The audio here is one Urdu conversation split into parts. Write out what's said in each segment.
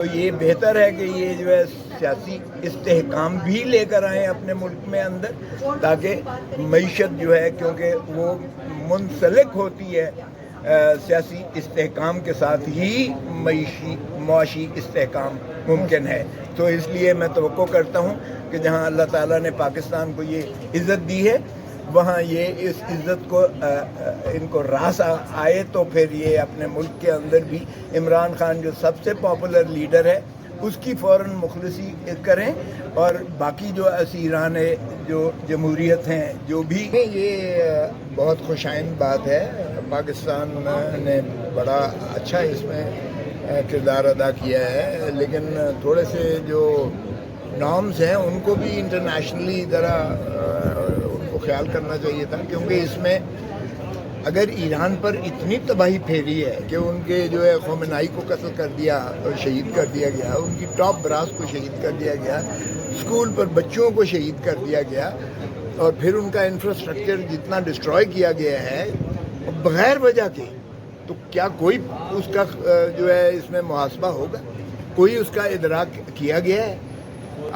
تو یہ بہتر ہے کہ یہ جو ہے سیاسی استحکام بھی لے کر آئیں اپنے ملک میں اندر، تاکہ معیشت جو ہے کیونکہ وہ منسلک ہوتی ہے سیاسی استحکام کے ساتھ ہی معاشی استحکام ممکن ہے. تو اس لیے میں توقع کرتا ہوں کہ جہاں اللہ تعالیٰ نے پاکستان کو یہ عزت دی ہے وہاں یہ اس عزت کو ان کو راس آئے تو پھر یہ اپنے ملک کے اندر بھی عمران خان جو سب سے پاپولر لیڈر ہے اس کی فوراً مخلصی کریں، اور باقی جو اسیران جو جمہوریت ہیں جو بھی، یہ بہت خوش آئند بات ہے. پاکستان نے بڑا اچھا اس میں کردار ادا کیا ہے، لیکن تھوڑے سے جو نارمز ہیں ان کو بھی انٹرنیشنلی ذرا ان کو خیال کرنا چاہیے تھا، کیونکہ اس میں اگر ایران پر اتنی تباہی پھیری ہے کہ ان کے جو ہے خامنائی کو قتل کر دیا اور شہید کر دیا گیا، ان کی ٹاپ براس کو شہید کر دیا گیا، اسکول پر بچوں کو شہید کر دیا گیا، اور پھر ان کا انفراسٹرکچر جتنا ڈسٹروائے کیا گیا ہے بغیر وجہ کے، تو کیا کوئی اس کا جو ہے اس میں محاسبہ ہوگا؟ کوئی اس کا ادراک کیا گیا ہے؟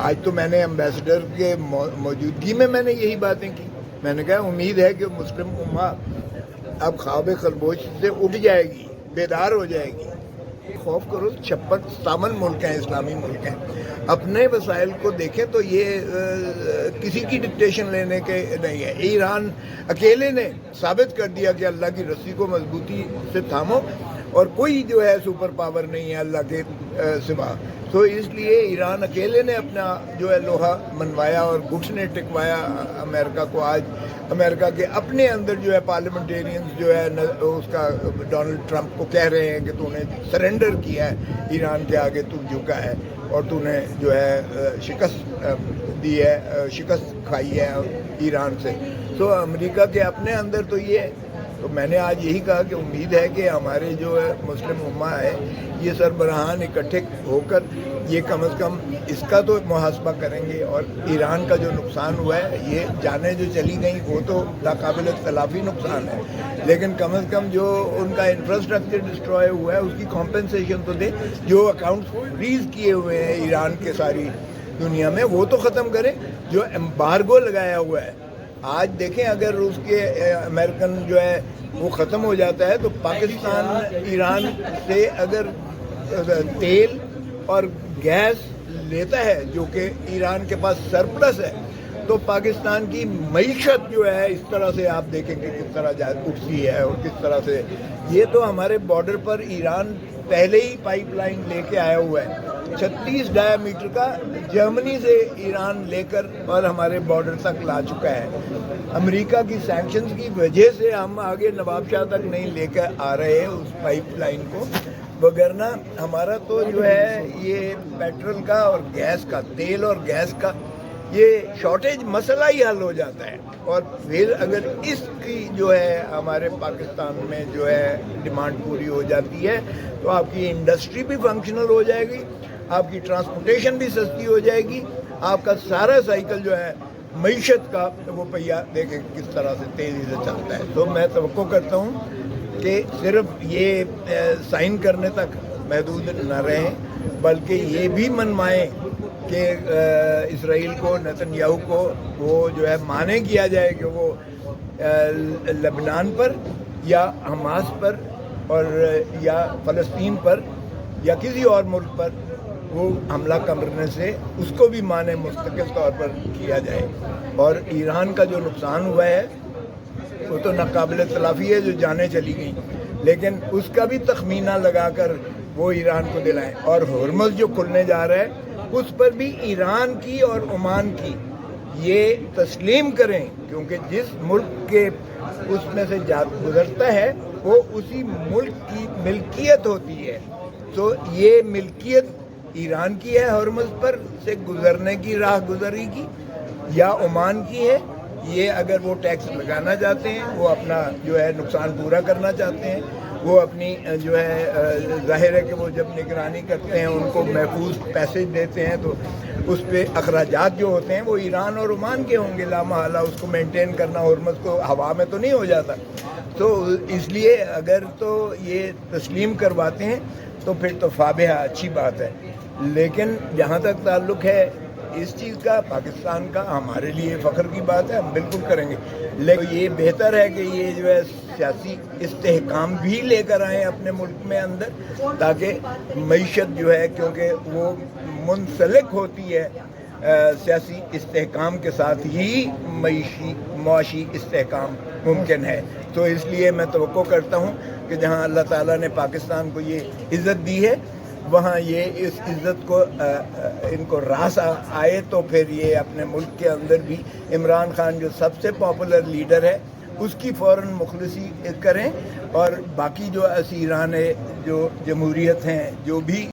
آج تو میں نے ایمبیسڈر کے موجودگی میں نے یہی باتیں کی. میں نے کہا امید ہے کہ مسلم امہ اب خواب خرگوش سے اٹھ جائے گی، بیدار ہو جائے گی. خوف کرو، 56 ملک ہیں، اسلامی ملک ہیں، اپنے وسائل کو دیکھیں تو یہ کسی کی ڈکٹیشن لینے کے نہیں ہے. ایران اکیلے نے ثابت کر دیا کہ اللہ کی رسی کو مضبوطی سے تھامو، اور کوئی جو ہے سپر پاور نہیں ہے اللہ کے سوا. تو اس لیے ایران اکیلے نے اپنا جو ہے لوہا منوایا اور گھٹنے ٹکوایا امریکہ کو. آج امریکہ کے اپنے اندر جو ہے پارلیمنٹیرینز جو ہے اس کا ڈونلڈ ٹرمپ کو کہہ رہے ہیں کہ تو نے سرنڈر کیا ہے ایران کے آگے، تو جھکا ہے اور تو نے جو ہے شکست دی ہے، شکست کھائی ہے ایران سے. تو امریکہ کے اپنے اندر تو یہ، تو میں نے آج یہی کہا کہ امید ہے کہ ہمارے جو ہے مسلم امہ ہے یہ سربراہان اکٹھے ہو کر یہ کم از کم اس کا تو محاسبہ کریں گے. اور ایران کا جو نقصان ہوا ہے، یہ جانیں جو چلی گئیں وہ تو ناقابل اختلافی نقصان ہے، لیکن کم از کم جو ان کا انفراسٹرکچر ڈسٹروائے ہوا ہے اس کی کمپنسیشن تو دے. جو اکاؤنٹ فریز کیے ہوئے ہیں ایران کے ساری دنیا میں وہ تو ختم کریں. جو ایمبارگو لگایا ہوا ہے، آج دیکھیں اگر روس کے امریکن جو ہے وہ ختم ہو جاتا ہے تو پاکستان ایران سے اگر تیل اور گیس لیتا ہے جو کہ ایران کے پاس سرپلس ہے، تو پاکستان کی معیشت جو ہے اس طرح سے آپ دیکھیں کہ کس طرح اٹھتی ہے اور کس طرح سے. یہ تو ہمارے بارڈر پر ایران پہلے ہی پائپ لائن لے کے آیا ہوا ہے 36 ڈایا میٹر کا، جرمنی سے ایران لے کر اور ہمارے بارڈر تک لا چکا ہے. امریکہ کی سینکشنز کی وجہ سے ہم آگے نواب شاہ تک نہیں لے کے آ رہے ہیں اس پائپ لائن کو، وگرنہ ہمارا تو جو ہے یہ پیٹرول کا اور گیس کا، تیل اور گیس کا یہ شارٹیج مسئلہ ہی حل ہو جاتا ہے. اور پھر اگر اس کی جو ہے ہمارے پاکستان میں جو ہے ڈیمانڈ پوری ہو جاتی ہے تو آپ کی انڈسٹری بھی فنکشنل ہو جائے گی، آپ کی ٹرانسپورٹیشن بھی سستی ہو جائے گی، آپ کا سارا سائیکل جو ہے معیشت کا وہ پہیہ دیکھیں کس طرح سے تیزی سے چلتا ہے. تو میں توقع کرتا ہوں کہ صرف یہ سائن کرنے تک محدود نہ رہیں، بلکہ یہ بھی منوائیں کہ اسرائیل کو، نیتن یاہو کو وہ جو ہے مانے کیا جائے کہ وہ لبنان پر یا حماس پر اور یا فلسطین پر یا کسی اور ملک پر وہ حملہ کرنے سے اس کو بھی مانے مستقل طور پر کیا جائے. اور ایران کا جو نقصان ہوا ہے وہ تو ناقابل تلافی ہے، جو جانیں چلی گئیں، لیکن اس کا بھی تخمینہ لگا کر وہ ایران کو دلائیں. اور ہرمز جو کھلنے جا رہا ہے اس پر بھی ایران کی اور عمان کی یہ تسلیم کریں، کیونکہ جس ملک کے اس میں سے گزرتا ہے وہ اسی ملک کی ملکیت ہوتی ہے. تو یہ ملکیت ایران کی ہے، ہرمز پر سے گزرنے کی راہ گزری کی یا عمان کی ہے. یہ اگر وہ ٹیکس لگانا چاہتے ہیں، وہ اپنا جو ہے نقصان پورا کرنا چاہتے ہیں، وہ اپنی جو ہے ظاہر ہے کہ وہ جب نگرانی کرتے ہیں ان کو محفوظ پیسے دیتے ہیں تو اس پہ اخراجات جو ہوتے ہیں وہ ایران اور عمان کے ہوں گے لامحالہ. اس کو مینٹین کرنا ہرمز کو ہوا میں تو نہیں ہو جاتا. تو اس لیے اگر تو یہ تسلیم کرواتے ہیں تو پھر تو فابہہ اچھی بات ہے. لیکن جہاں تک تعلق ہے اس چیز کا پاکستان کا، ہمارے لیے فخر کی بات ہے، ہم بالکل کریں گے. لیکن یہ بہتر ہے کہ یہ جو ہے سیاسی استحکام بھی لے کر آئیں اپنے ملک میں اندر، تاکہ معیشت جو ہے کیونکہ وہ منسلک ہوتی ہے سیاسی استحکام کے ساتھ ہی معاشی استحکام ممکن ہے. تو اس لیے میں توقع کرتا ہوں کہ جہاں اللہ تعالیٰ نے پاکستان کو یہ عزت دی ہے وہاں یہ اس عزت کو ان کو راس آئے تو پھر یہ اپنے ملک کے اندر بھی عمران خان جو سب سے پاپولر لیڈر ہے اس کی فوراً مخلصی کریں، اور باقی جو اسیران جو جمہوریت ہیں جو بھی